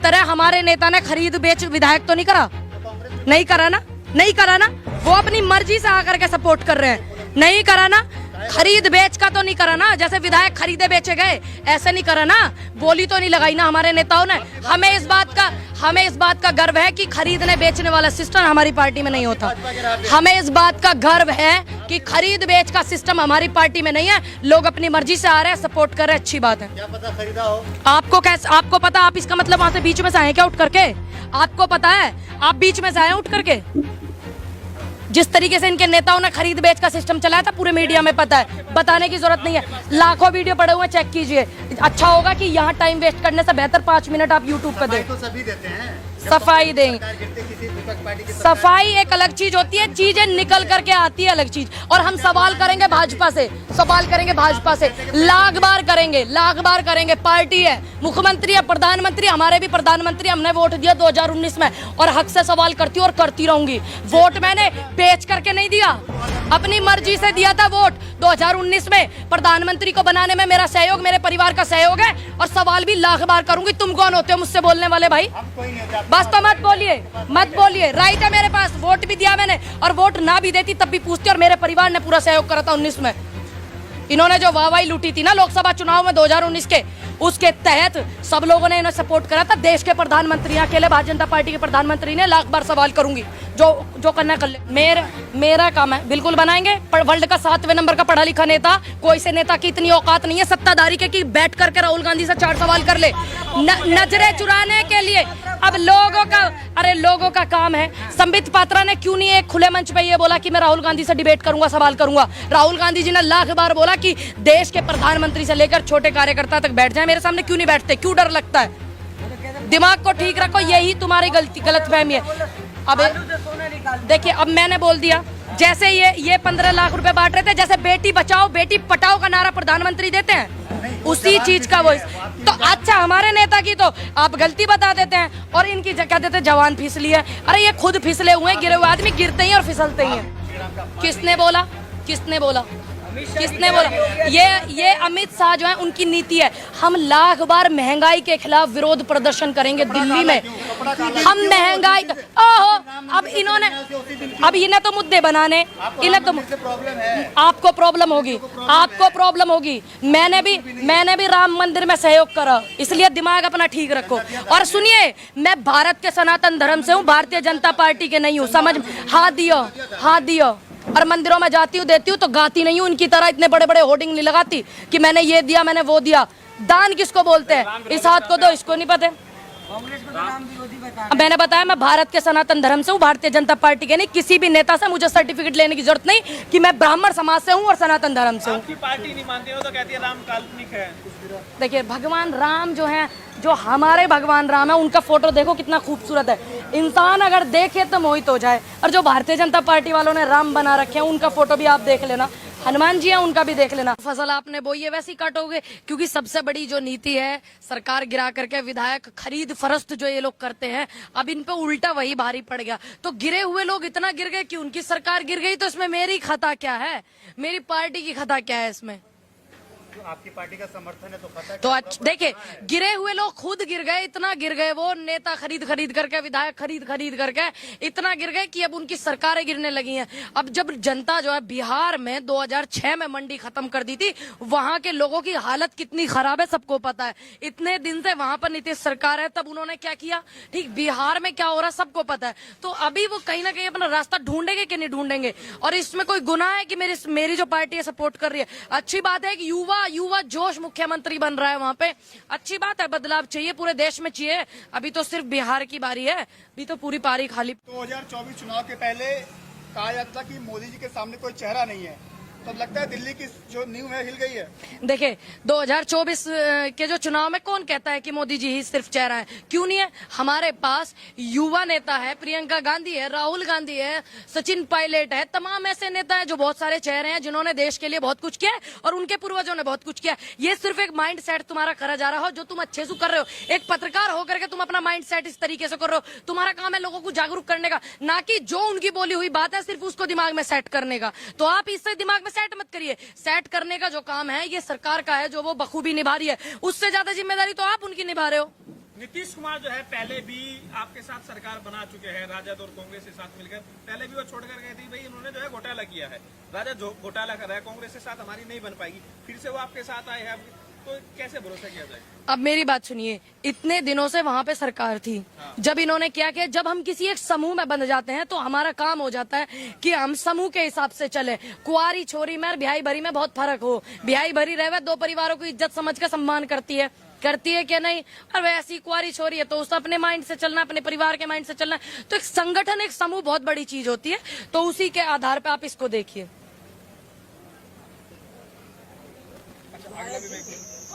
तरह हमारे नेता ने खरीद बेच विधायक तो नहीं करा, नहीं करा ना, नहीं करा ना। वो अपनी मर्जी से आकर के सपोर्ट कर रहे हैं, नहीं करा ना। खरीद बेच का तो नहीं करा ना, जैसे विधायक खरीदे बेचे गए ऐसे नहीं करा ना। बोली तो नहीं लगाई ना हमारे नेताओं ने। हमें इस बात का गर्व है कि खरीदने बेचने वाला सिस्टम हमारी पार्टी में नहीं होता। हमें इस बात का गर्व है कि खरीद बेच का सिस्टम हमारी पार्टी में नहीं है। लोग अपनी मर्जी से आ रहे हैं, सपोर्ट कर रहे हैं, अच्छी बात है। क्या पता खरीदा हो? आपको पता, आप इसका मतलब वहां से बीच में से आए क्या उठ करके? आपको पता है आप बीच में से आए उठ करके? जिस तरीके से इनके नेताओं ने खरीद बेच का सिस्टम चलाया था पूरे मीडिया में पता है, बताने की जरूरत नहीं है। लाखों वीडियो पड़े हुए, चेक कीजिए। अच्छा होगा कि यहाँ टाइम वेस्ट करने से बेहतर 5 मिनट आप यूट्यूब पे दें। तो सभी देते हैं, सफाई दें। सफाई एक अलग चीज होती है, चीजें निकल करके आती है अलग चीज। और हम सवाल करेंगे भाजपा से, लाख बार करेंगे। पार्टी है, मुख्यमंत्री है, प्रधानमंत्री, हमारे भी प्रधानमंत्री, हमने वोट दिया 2019 में और हक से सवाल करती हूँ और करती रहूंगी। वोट मैंने बेच करके नहीं दिया, अपनी मर्जी से दिया था वोट। 2019 में प्रधानमंत्री को बनाने में मेरा सहयोग, मेरे परिवार का सहयोग है और सवाल भी लाख बार करूंगी। तुम कौन होते हो मुझसे बोलने वाले भाई? बस तो मत बोलिए। राइट है मेरे पास, वोट भी दिया मैंने और वोट ना भी देती तब भी पूछती और मेरे परिवार ने पूरा सहयोग करा था 19 में। इन्होंने जो वाहवाही लूटी थी ना लोकसभा चुनाव में 2019 के, उसके तहत सब लोगों ने इन्हें सपोर्ट करा था। देश के प्रधानमंत्री, अकेले भारतीय जनता पार्टी के प्रधानमंत्री ने लाख बार सवाल करूंगी, जो करना कर ले। मेरा काम है, बिल्कुल बनाएंगे। वर्ल्ड का 7वें नंबर का पढ़ा लिखा नेता, कोई से नेता की इतनी औकात नहीं है सत्ताधारी के कि बैठ करके राहुल गांधी से 4 सवाल कर ले नजरें चुराने के लिए। अब लोगों का काम है। संबित पात्रा ने क्यों नहीं एक खुले मंच पे ये बोला कि मैं राहुल गांधी से डिबेट करूंगा, सवाल करूंगा? राहुल गांधी जी ने लाख बार बोला कि देश के प्रधानमंत्री से लेकर छोटे कार्यकर्ता तक बैठ जाए, मेरे सामने क्यों नहीं बैठते? क्यों डर लगता है? दिमाग को ठीक रखो, यही तुम्हारी गलतफहमी है। अब देखिए, अब मैंने बोल दिया, जैसे ये 15 लाख रुपए बांट रहे थे, जैसे बेटी बचाओ बेटी पटाओ का नारा प्रधानमंत्री देते हैं, उसी चीज का वो। तो अच्छा, हमारे नेता की तो आप गलती बता देते हैं और इनकी क्या देते हैं, जवान फिसली है। अरे ये खुद फिसले हुए, गिरे हुए आदमी गिरते ही और फिसलते ही हैं। किसने बोला? ये अमित शाह जो है उनकी नीति है। हम लाख बार महंगाई के खिलाफ विरोध प्रदर्शन करेंगे दिल्ली में। हम महंगाई अब इन्हें तो मुद्दे बनाने, इन्हें तो आपको प्रॉब्लम होगी। मैंने भी राम मंदिर में सहयोग करा, इसलिए दिमाग अपना ठीक रखो। और सुनिए, मैं भारत के सनातन धर्म से हूँ, भारतीय जनता पार्टी के नहीं हूँ। समझ, हाथ दियो। और मंदिरों में जाती हूँ, देती हूँ तो गाती नहीं हूँ इनकी तरह, इतने बड़े बड़े होर्डिंग नहीं लगाती कि मैंने ये दिया, मैंने वो दिया। दान किसको बोलते हैं? इस हाथ को दो, इसको नहीं पता। मैंने बताया, मैं भारत के सनातन धर्म से हूँ, भारतीय जनता पार्टी के नहीं। किसी भी नेता से मुझे सर्टिफिकेट लेने की जरूरत नहीं कि मैं ब्राह्मण समाज से हूँ और सनातन धर्म से हूँ। आपकी पार्टी नहीं मानते हो तो कहती है राम काल्पनिक है। देखिए, भगवान राम जो है, जो हमारे भगवान राम है, उनका फोटो देखो कितना खूबसूरत है। इंसान अगर देखे तो मोहित हो जाए। और जो भारतीय जनता पार्टी वालों ने राम बना रखे हैं, उनका फोटो भी आप देख लेना। हनुमान जी हैं, उनका भी देख लेना। फसल आपने बोई है वैसी काटोगे, क्योंकि सबसे बड़ी जो नीति है, सरकार गिरा करके विधायक खरीद फरोख्त जो ये लोग करते हैं, अब इन पे उल्टा वही भारी पड़ गया। तो गिरे हुए लोग इतना गिर गए कि उनकी सरकार गिर गई, तो इसमें मेरी खता क्या है? मेरी पार्टी की खता क्या है इसमें? आपकी पार्टी का समर्थन है तो पता है। तो देखिए, गिरे हुए लोग खुद गिर गए, इतना गिर गए, वो नेता खरीद करके, विधायक खरीद करके इतना गिर गए कि अब उनकी सरकारें गिरने लगी हैं। अब जब जनता जो है, बिहार में 2006 में मंडी खत्म कर दी थी, वहां के लोगों की हालत कितनी खराब है सबको पता है। इतने दिन से वहां पर नीतीश सरकार है, तब उन्होंने क्या किया? ठीक, बिहार में क्या हो रहा है सबको पता है। तो अभी वो कहीं ना कहीं अपना रास्ता ढूंढेंगे कि नहीं ढूंढेंगे? और इसमें कोई गुनाह है कि मेरी जो पार्टी है सपोर्ट कर रही है? अच्छी बात है कि युवा जोश मुख्यमंत्री बन रहा है वहां पे, अच्छी बात है। बदलाव चाहिए, पूरे देश में चाहिए। अभी तो सिर्फ बिहार की बारी है, अभी तो पूरी पारी खाली। 2024 चुनाव के पहले कहा जाता था कि मोदी जी के सामने कोई चेहरा नहीं है, तो लगता है दिल्ली की जो नींव है हिल गई है। देखिए, 2024 के जो चुनाव में कौन कहता है कि मोदी जी ही सिर्फ चेहरा है? क्यों नहीं है? हमारे पास युवा नेता है, प्रियंका गांधी है, राहुल गांधी है, सचिन पायलट है, तमाम ऐसे नेता हैं जो बहुत सारे चेहरे हैं, जिन्होंने देश के लिए बहुत कुछ किया है और उनके पूर्वजों ने बहुत कुछ किया। ये सिर्फ एक माइंड सेट तुम्हारा करा जा रहा हो, जो तुम अच्छे से कर रहे हो। एक पत्रकार होकर के तुम अपना माइंड सेट इस तरीके से कर रहे हो। तुम्हारा काम है लोगों को जागरूक करने का, ना कि जो उनकी बोली हुई बात है सिर्फ उसको दिमाग में सेट करने का। तो आप इससे दिमाग में सेट मत करिए। सेट करने का जो काम है ये सरकार का है, जो वो बखूबी निभा रही है। उससे ज्यादा जिम्मेदारी तो आप उनकी निभा रहे हो। नीतीश कुमार जो है पहले भी आपके साथ सरकार बना चुके हैं, राजद और कांग्रेस के साथ मिलकर। पहले भी वो छोड़कर गए थे, भाई इन्होंने जो है घोटाला किया है, राजद जो घोटाला कर रहा है, कांग्रेस के साथ हमारी नहीं बन पाएगी, फिर से वो आपके साथ आए हैं, तो कैसे भरोसा किया जाए? अब मेरी बात सुनिए, इतने दिनों से वहाँ पे सरकार थी। जब इन्होंने क्या किया, जब हम किसी एक समूह में बंध जाते हैं तो हमारा काम हो जाता है कि हम समूह के हिसाब से चले। कुआरी छोरी में और बिहाई भरी में बहुत फर्क हो। बिहाई भरी रहे दो परिवारों को इज्जत समझ कर सम्मान करती है क्या नहीं, और वैसी कुआरी छोरी है तो उसको अपने माइंड से चलना, अपने परिवार के माइंड से चलना। तो एक संगठन, एक समूह बहुत बड़ी चीज होती है, तो उसी के आधार पे आप इसको देखिए।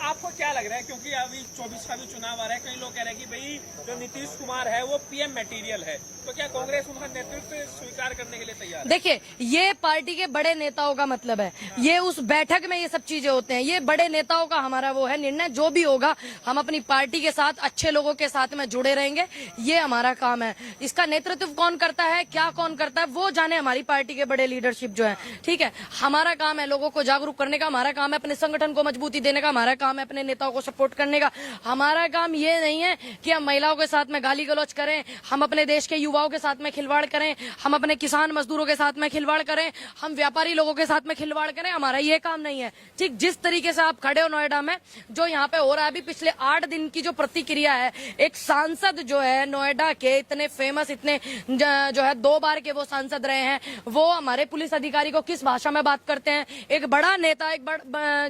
आपको क्या लग रहा है, क्योंकि अभी 24 का भी चुनाव आ रहा है, कई लोग कह रहे हैं कि भाई जो नीतीश कुमार है वो पीएम मटेरियल है, तो क्या कांग्रेस उनका नेतृत्व स्वीकार करने के लिए तैयार है? देखिए, ये पार्टी के बड़े नेताओं का मतलब है, ये उस बैठक में ये सब चीजें होते हैं, ये बड़े नेताओं का हमारा वो है निर्णय। जो भी होगा हम अपनी पार्टी के साथ अच्छे लोगों के साथ में जुड़े रहेंगे, ये हमारा काम है। इसका नेतृत्व कौन करता है, क्या कौन करता है, वो जाने हमारी पार्टी के बड़े लीडरशिप जो है। ठीक है, हमारा काम है लोगों को जागरूक करने का, हमारा काम है अपने संगठन को मजबूती देने का, हमारा काम है अपने नेताओं को सपोर्ट करने का। हमारा काम ये नहीं है कि हम महिलाओं के साथ में गाली गलौज करें, हम अपने देश के युवाओं के साथ में खिलवाड़ करें, हम अपने किसान मजदूरों के साथ में खिलवाड़ करें, हम व्यापारी लोगों के साथ में खिलवाड़ करें। हमारा ये काम नहीं है। ठीक जिस तरीके से आप खड़े हो नोएडा में, जो यहाँ पे हो रहा है अभी पिछले 8 दिन की जो प्रतिक्रिया है, एक सांसद जो है नोएडा के इतने फेमस, इतने जो है 2 बार के वो सांसद रहे हैं, वो हमारे पुलिस अधिकारी को किस भाषा में बात करते हैं। एक बड़ा नेता,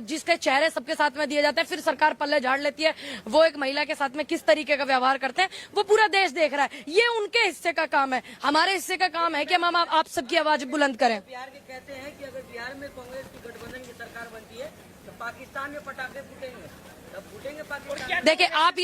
जिसके चेहरे सबके साथ में दिए जाते हैं, फिर सरकार पल्ले झाड़ लेती है, वो एक महिला के साथ में किस तरीके का व्यवहार करते हैं, वो पूरा देश देख रहा है। ये उनके हिस्से का काम है। हमारे हिस्से का काम है कि हम आप सबकी आवाज बुलंद करें। बिहार के कहते हैं कि अगर बिहार में कांग्रेस की गठबंधन की सरकार बनती है तो पाकिस्तान में पटाखे फूटेंगे, तब फूटेंगे पाकिस्तान। देखिए, आप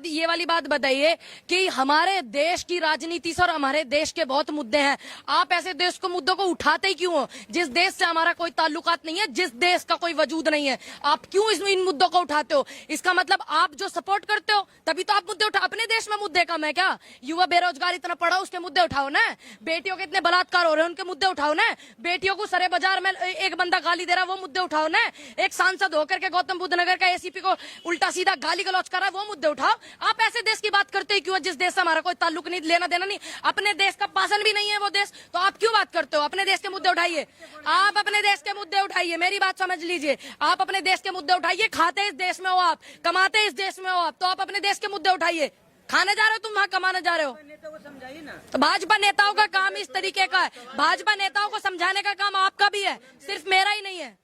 ये वाली बात बताइए कि हमारे देश की राजनीति से और हमारे देश के बहुत मुद्दे हैं, आप ऐसे देश को मुद्दों को उठाते ही क्यों हो? जिस देश से हमारा कोई ताल्लुकात नहीं है, जिस देश का कोई वजूद नहीं है, आप क्यों इन मुद्दों को उठाते हो? इसका मतलब आप जो सपोर्ट करते हो तभी तो आप मुद्दे उठा। अपने देश में मुद्दे कम है क्या? युवा बेरोजगार इतना पड़ा, उसके मुद्दे उठाओ ना। बेटियों के इतने बलात्कार हो रहे हैं, उनके मुद्दे उठाओ ना। बेटियों को सरे बाजार में एक बंदा गाली दे रहा है, वो मुद्दे उठाओ ना। एक सांसद होकर के गौतम बुद्ध नगर का एसीपी को उल्टा सीधा गाली गलौज कर रहा है, वो मुद्दे उठाओ। आप ऐसे देश की बात करते ही क्यों, जिस देश से हमारा कोई ताल्लुक नहीं, लेना देना नहीं, अपने देश का पासन भी नहीं है वो देश, तो आप क्यों बात करते हो? अपने देश के मुद्दे उठाइए, आप अपने देश के मुद्दे उठाइए। मेरी बात समझ लीजिए, आप अपने देश के मुद्दे उठाइए। खाते इस देश में हो आप, कमाते इस देश में हो आप, तो आप अपने देश के मुद्दे उठाइए। खाने जा रहे हो तुम, वहाँ कमाने जा रहे हो। नेताओं को समझाइए ना। तो भाजपा नेताओं का काम इस तरीके का है, भाजपा नेताओं को समझाने का काम आपका भी है, सिर्फ मेरा ही नहीं है।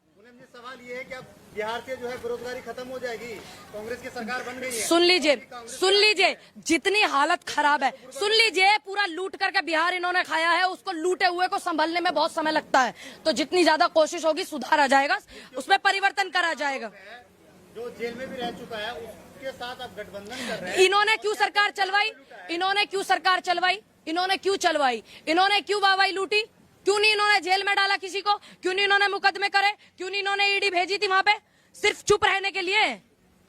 सवाल ये है कि अब बिहार से जो है बेरोजगारी खत्म हो जाएगी, कांग्रेस की सरकार बन गई है। सुन लीजिए, जितनी हालत खराब है, सुन लीजिए, पूरा लूट करके बिहार इन्होंने खाया है, उसको लूटे हुए को संभलने में बहुत समय लगता है। तो जितनी ज्यादा कोशिश होगी, सुधार आ जाएगा, उसमें परिवर्तन करा जाएगा। जो जेल में भी रह चुका है उसके साथ आप गठबंधन कर रहे हैं। इन्होंने क्यों सरकार चलवाई? इन्होंने क्यों चलवाई? इन्होंने क्यों वाहवाही लूटी? क्यों नहीं इन्होंने जेल में डाला किसी को? क्यों नहीं इन्होंने मुकदमे करे? क्यों नहीं इन्होंने ईडी भेजी थी वहां पे? सिर्फ चुप रहने के लिए।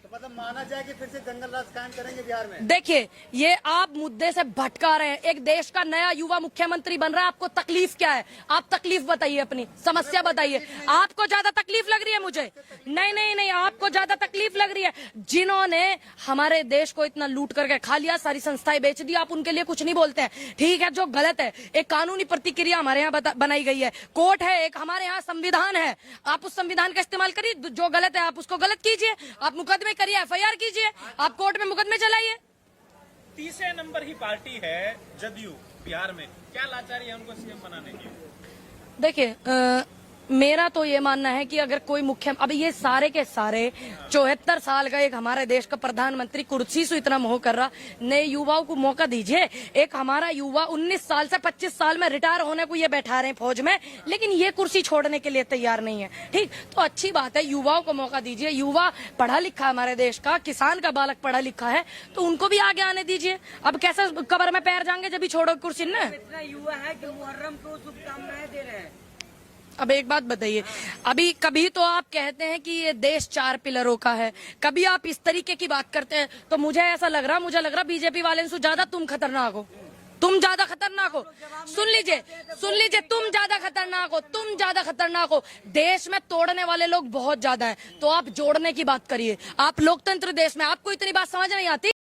तो मतलब माना जाए कि फिर से जंगल राज कायम करेंगे बिहार में? देखिए, ये आप मुद्दे से भटका रहे हैं। एक देश का नया युवा मुख्यमंत्री बन रहा है, आपको तकलीफ क्या है? आप तकलीफ बताइए, अपनी समस्या बताइए। आपको ज्यादा तकलीफ लग रही है मुझे? नहीं, आपको ज्यादा तकलीफ लग रही है। जिन्होंने हमारे देश को इतना लूट करके खा लिया, सारी संस्थाएं बेच दी, आप उनके लिए कुछ नहीं बोलते हैं। ठीक है, जो गलत है, एक कानूनी प्रतिक्रिया हमारे यहाँ बनाई गई है, कोर्ट है, एक हमारे यहाँ संविधान है, आप उस संविधान का इस्तेमाल करिए। जो गलत है आप उसको गलत कीजिए, आप मुकदमे करिए, एफआईआर कीजिए, आप कोर्ट में मुकदमे चलाइए। तीसरे नंबर की पार्टी है जदयू बिहार में, क्या लाचारी है उनको सीएम बनाने की? देखिए, मेरा तो ये मानना है कि अगर कोई अब ये सारे के सारे 74 साल का एक हमारे देश का प्रधानमंत्री कुर्सी से इतना मोह कर रहा, नए युवाओं को मौका दीजिए। एक हमारा युवा 19 साल से 25 साल में रिटायर होने को ये बैठा रहे हैं फौज में, लेकिन ये कुर्सी छोड़ने के लिए तैयार नहीं है। ठीक, तो अच्छी बात है, युवाओं को मौका दीजिए। युवा पढ़ा लिखा हमारे देश का, किसान का बालक पढ़ा लिखा है, तो उनको भी आगे आने दीजिए। अब कैसे कब्र में पैर जाएंगे जब भी छोड़ो कुर्सी न? इतना युवा है कि मुहर्रम को शुभकामनाएं दे रहे हैं। अब एक बात बताइए, अभी कभी तो आप कहते हैं कि ये देश 4 पिलरों का है, कभी आप इस तरीके की बात करते हैं, तो मुझे लग रहा बीजेपी वाले से ज्यादा तुम खतरनाक हो। तुम ज्यादा खतरनाक हो। सुन लीजिए, तुम ज्यादा खतरनाक हो। देश में तोड़ने वाले लोग बहुत ज्यादा हैं, तो आप जोड़ने की बात करिए। आप लोकतंत्र देश में, आपको इतनी बात समझ नहीं आती।